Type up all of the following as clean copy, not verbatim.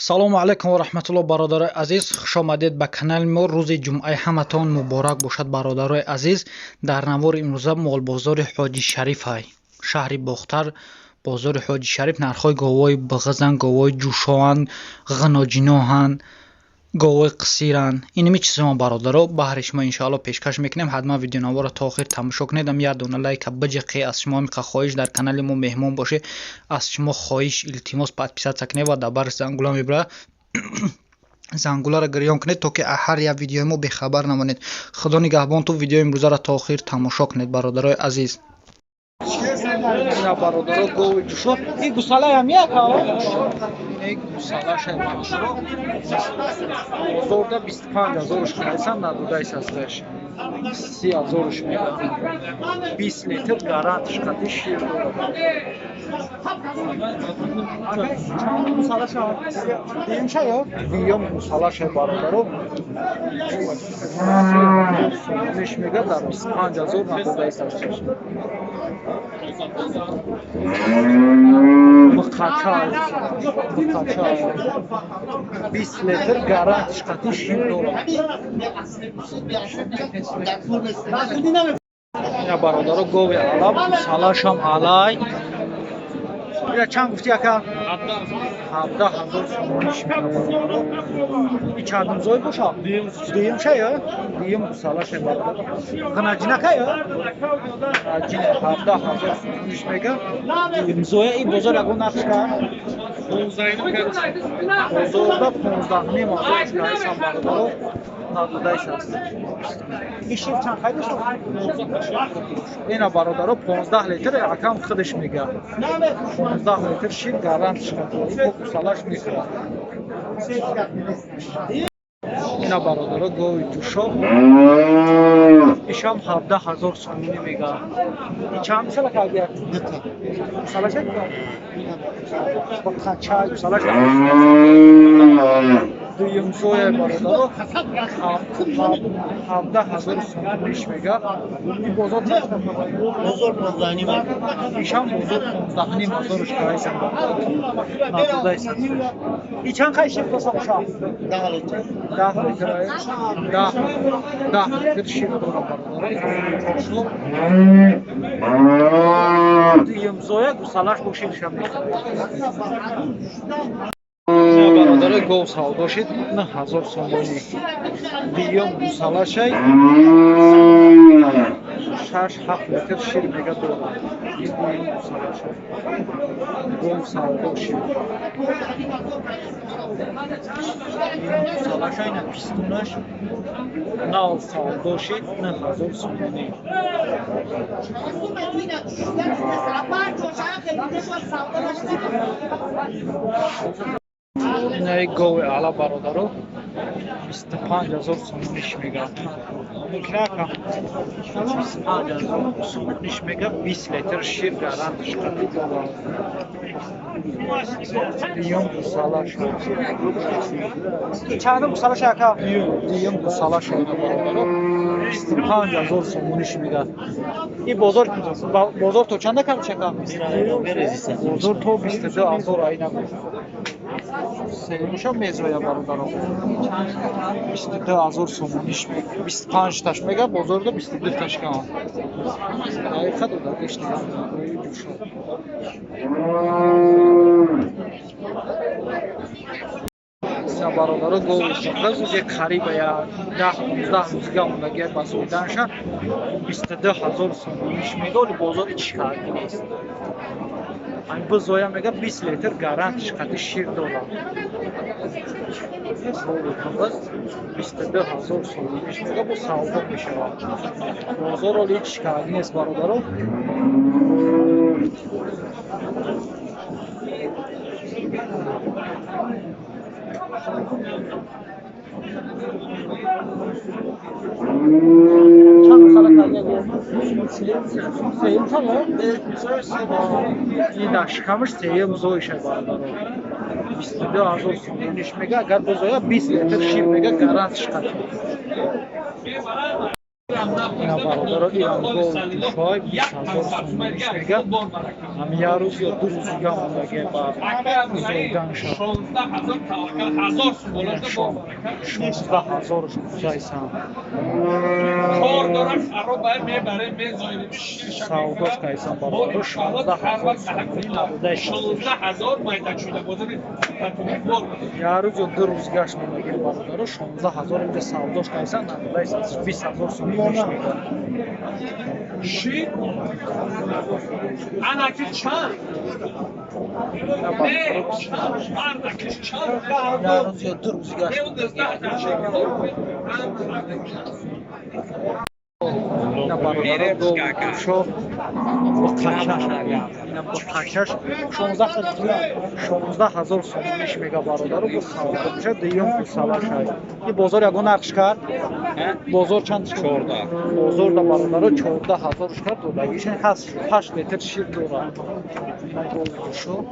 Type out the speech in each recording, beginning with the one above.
салому алайкум ва раҳматуллоҳ бародарои азиз, хушомадед ба канали мо. рӯзи ҷумъаи ҳаматон муборак бошад бародарои азиз. Дар навори имрӯза молбозори ҳоҷи шарифай шаҳри бохтар, бозори ҳоҷи шариф, нархҳои говои биғизан, говои ҷӯшоан, ғаноҷиноҳан, говои қисиран. Иними чизҳо бародаро баҳри шумо иншоалло пешкаш мекунем. ҳатман видеонаворро то охир тамошо кунед. Як дона лайка биҷиқӣ аз шумо миқа хоҳиш дар канали мо меҳмон бошед. аз шумо хоҳиш илтимос подписатсия кунед ва дар бari зангула мебра зангуларо гирён кунед, то ки ҳар як видеои мо бехабар намонед. Худо нигаҳбон ту видеои имрӯзаро то охир тамошо кунед бародарои азиз. бародаро гови ҷӯшо ин гусалаям яка гусалашай бародаро бозорда 25000 хайсан надодайс ҳасташ. 30000 мега 20 литр гарантиш қати шир виём гусалашай бародаро ниш мега дар 25000 надодайс ҳасташ. Бақача 20 литр гарантиш қати шир ина бародаро гови алаб салашам алай ина чанд гуфти яка 17000 сомониш бародаро и чандумзой боша дуюм шая дуюм салашай бародаро ғанаҷинакая аҷина 17000 сомониш мега дуюмзоя и бозор ягон нархша бозорда 15 ним азош кайсан бародаро надодайс аст. Ишир чанд хайдаш ина бародаро 15 литр акам худаш мега 15 литр шир гарантиш қати гусалаш мехӯрад. ина бародаро гови ҷӯшо ишам 17000 сомонӣ мега. И чанд гусала кардия гусалаша бақача гусалаша дуюмзоя бародаро 17000 сомониш мега. И бозор бозор 15 ишам бозор 15000 кайсан надодайс. И чанд қайши боса боша 10 литр 10 литр шир дора бародаро дуюмзоя гусалаш бошид шам бародарои гов савдошид 9000 сомонӣ дуюм гусалашай 6-7 литр шир мега дорад. ин дуюм гусалашай гов савдошид гусалашай на пистунаш нав савдошид 9000 сомонӣ. инаи гови ала бародаро 25000 сомониш мега 25000 сомониш мега 20 литр шир гарантиш қати дорад. дуюм гусалаш чанд гусалаш яка дуюм гусалаш бародаро 25000 сомониш мега. И бозор то чанда кардаш яка бозор то 22000 айна сеюша мезоя бародаро 22000 сомониш мега 25 таш мега бозорда 22 таш кам айха дода гишти ҷӯшо бародаро гови ҷоқазуге қариба я 10-15 рӯзга мондагия ба зоиданша 22000 сомониш мега. оли бозори чӣ карди нест ан бузоя мега 20 литр гарантиш қати шир дорад. гови ҷоқаз 22000 сомониш мега бо савдо мешавад. бозор оли чӣ карди нест бародаро. ин шикамаш сеюм зоишай бародаро 22000 сомониш мега. агар бозоя 20 литр шир мега гарантиш қати. ина бародаро иран гол ҷӯшои 20000 сомониш мега. ҳам як рӯз ё ду рӯз дига мондагия ба зоиданша 16000 توکل 1000 سوالنده با 16000 جایسان کار دارم خراب باید میبره میزایده شیر سعوداش کایسان برادر 16000 16000 مایدک شده بازار تطبیق بار یه روز یا دو روز گشت میگیر برادر 16000 اینجا سعوداش کایسان نبودایس 20000 سوم میشه شیر انکی چند اردکش چند یه روز یا دو روز گشت اینا برادر دو شو با قچش 16000 سوم میشه برادر رو سعوداش میشه دیگه سوال شد این بازار یگان نقش کرد بازار چند 14 بازار دا برادر 14000 کرد و دیگهش هست 8 لیتر شیر داره شو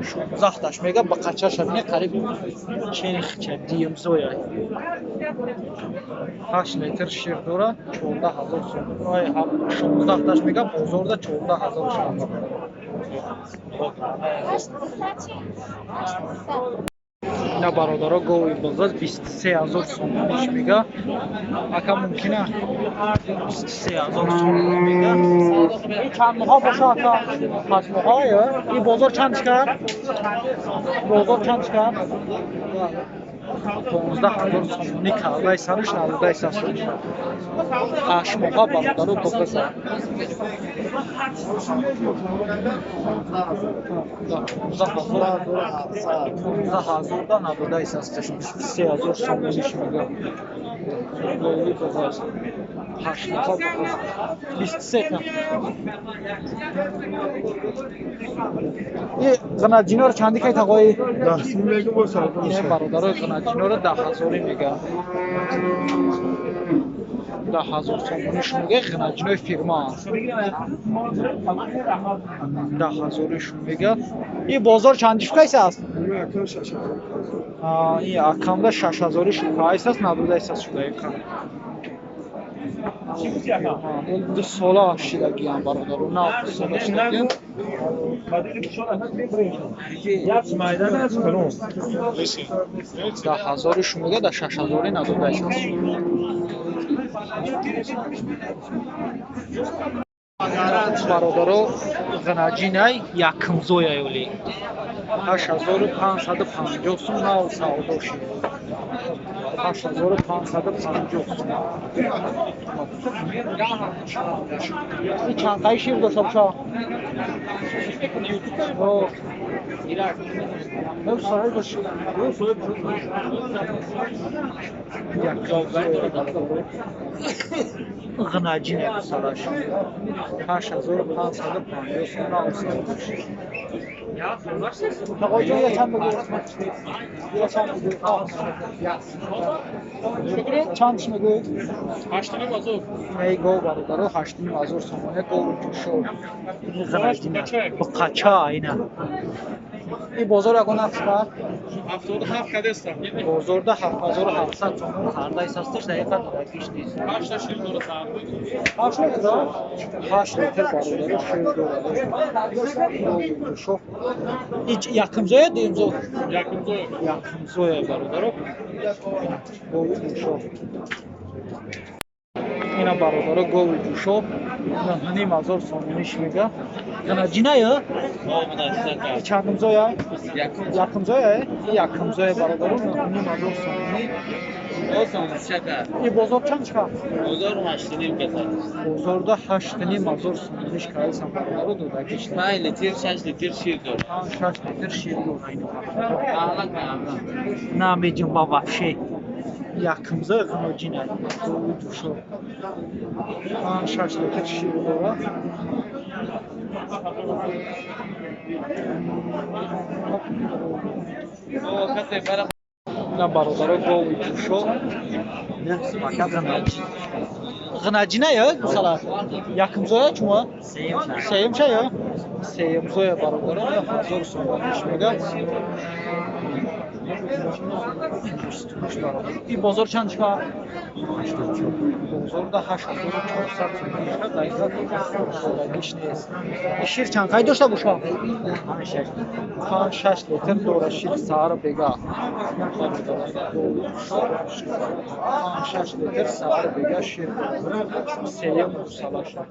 16 میگه با قچش همینه قریب چه دیم زویا 8 لیتر شیر داره 14000 سوم ای 16 میگه بازار دا 14000 شد اینا برادرها گوی بازار 23000 سوم میگه اکا ممکنه 23000 سوم میگه این چند ماه باشه اکا 8 ماه این بازار چند کرد بازار چند کرد 15000 سوم کرده سرش نبوده سرش 8 ماه برادر رو بازار 15000 دا نبوده است 3000 سوم میشه میگه گویی بازار 8 ماه 23 این زنجینا رو چندی که تقوی 10 میگه با سعوداش این برادر زنجینا رو 10000 میگه 10000 سومش میگه زنجینای فیرما 10000 میگه این بازار چندیش کیسه است این اکامدا 6000 کیسه است نبوده است شده کار دو سالا شیدگی هم برادر و نه دو سالا شیدگی ده هزارش میگه ده 6000 نداده است برادر غناجینای یکم زویا یولی 8550 سوم نو سعودا شد 8550 سوم این چند قای شیر داشته باشا نه صاحب باشه یک غناجین سراش 8550 سوم نو سعودا شد آقا جون چند بگو چندش میگو 8000 میگو برادر 8000 سوم گو شو غناجین با قچا اینا این بازار یکون نقش کرد 77 کدست بازار ده 7700 سوم خرده است دقیقاً پیش نیست 8 تا شیر داره ساعت 8 لیتر برادر شیر داره شو هیچ یکم زویا دیم زو یکم زویا برادر شو اینا برادر گوی جوشو نیم هزار سومونیش میگه غناجینه یا چندم زویا یکم زویا یکم زویا برادر نیم هزار سومونی این بازار چند چکا؟ بازار 8 نیم کسر بازار دا 8 نیم هزار سومونیش که هستم برادر دو دکیش 5 لیتر 6 لیتر شیر دار 6 لیتر شیر دو اینو احلق نه نه میجم بابا شی یکم زویا غناجینه گوی جوشو 6 لیتر شیر داره او کسی برای نه برادر گوی جوشو نه سمکه غناجینه یا مثلا یکم زویا چما سیم چه یا سیم زویا برادر 1000 سومش میگه این بازار چند چقدر؟ بازار ده 8400 میشه دقیقا گیش نیست. این شیر چند قای داشته باشه؟ 5-6 لیتر دوره شیر سهار بگه 5-6 لیتر سهار بگه شیر سیم مساله شد